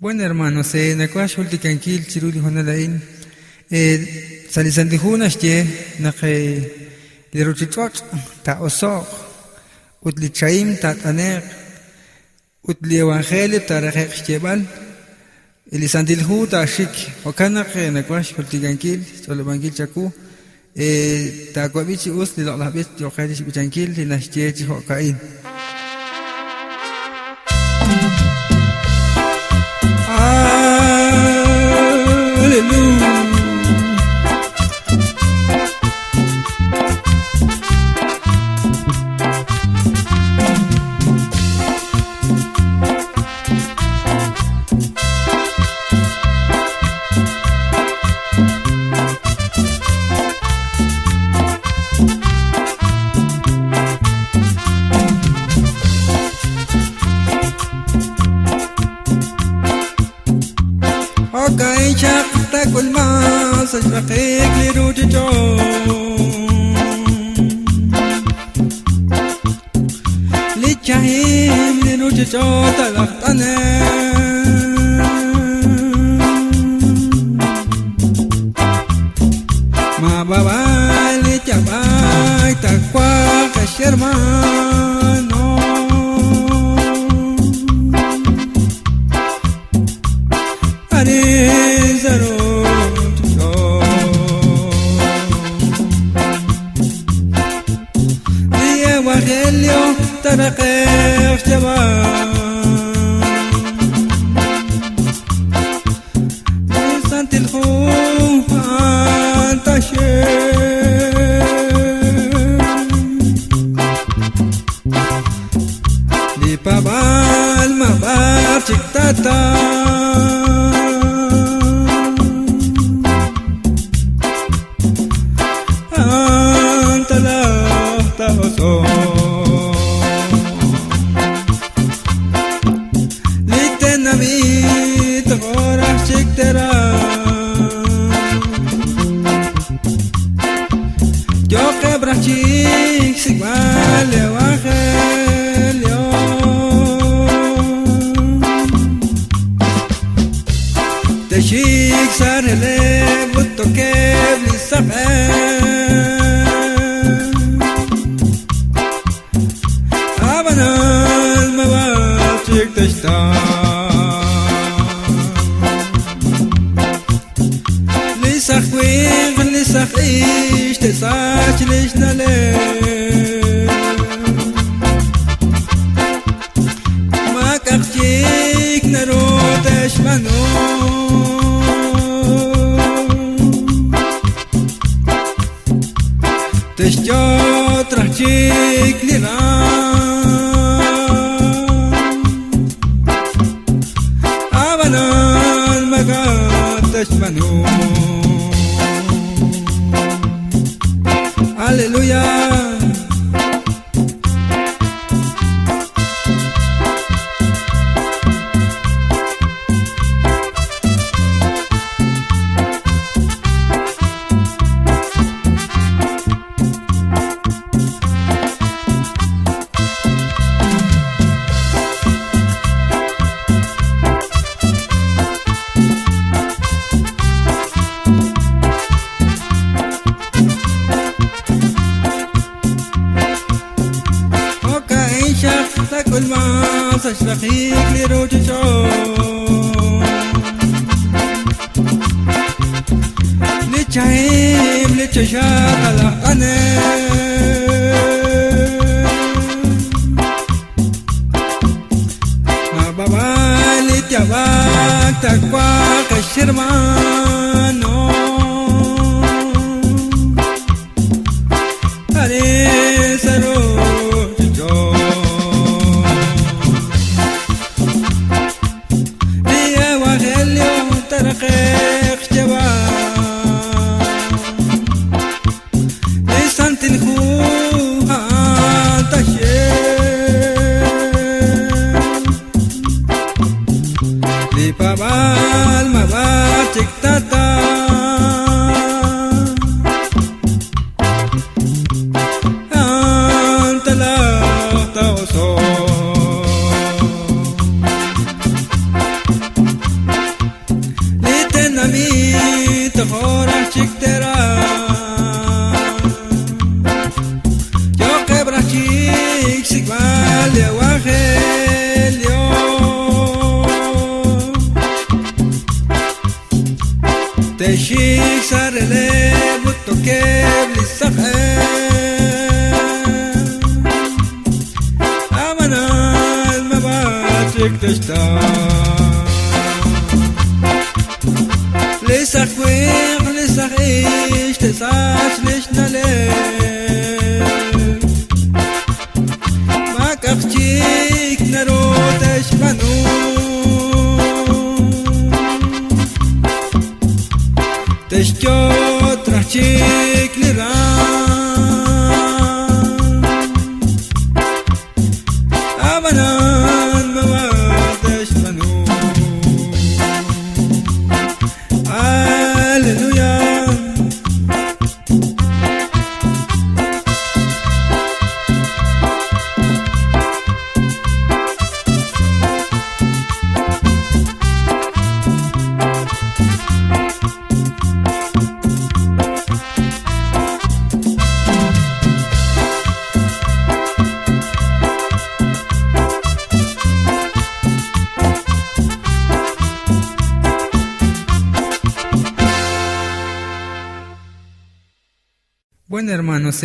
Bueno, hermanos, nakuash ultikankil chiruli honalain. Salisandihuna shye naqe liruchichot ta osok utlichaim ta tanek utli evangelio ta raqeq shyeban elisandilhu ta shik okanak nakuash ultikankil cholobankil chaku ta kwabichi us li laqlabit yoqadish bichankil li nashye chihokain. Hallelujah. Okai chakta kulma sajraqik lirujijo lichahim lirujijo talaqtane ma baba lichabay takwa kashirmano Evangelio taraqeq jaban santilhu antashe li pabal mabar chiktata Yo quebrachik sigmal evangelio Te shik sarele butto kebli sabe Abanal mawachik tashta Lisachwin lisachish tesach lishnale Makachik narotesh manu Teshjot rachik lila Abanal magatesh manu Hallelujah. كل ما تشرقيك لروججو لتشايم لتشاق الأقنى ما بابا لتياباك تكواك الشرمانو هري سروججو taraqeq jaban lisantilhu antashe li pabal mabachik tata antala taoso horas chictera yo quebra chic sigmal de evangelio te chic sarele buto que blisaje amanal me va chic de Lesach queer, lesach ich, des Arsch nicht allein. Mag ach chik, na rotesh manu. Tesh jot rach chik liran. Amanan mawatesh manu. Bueno, hermanos,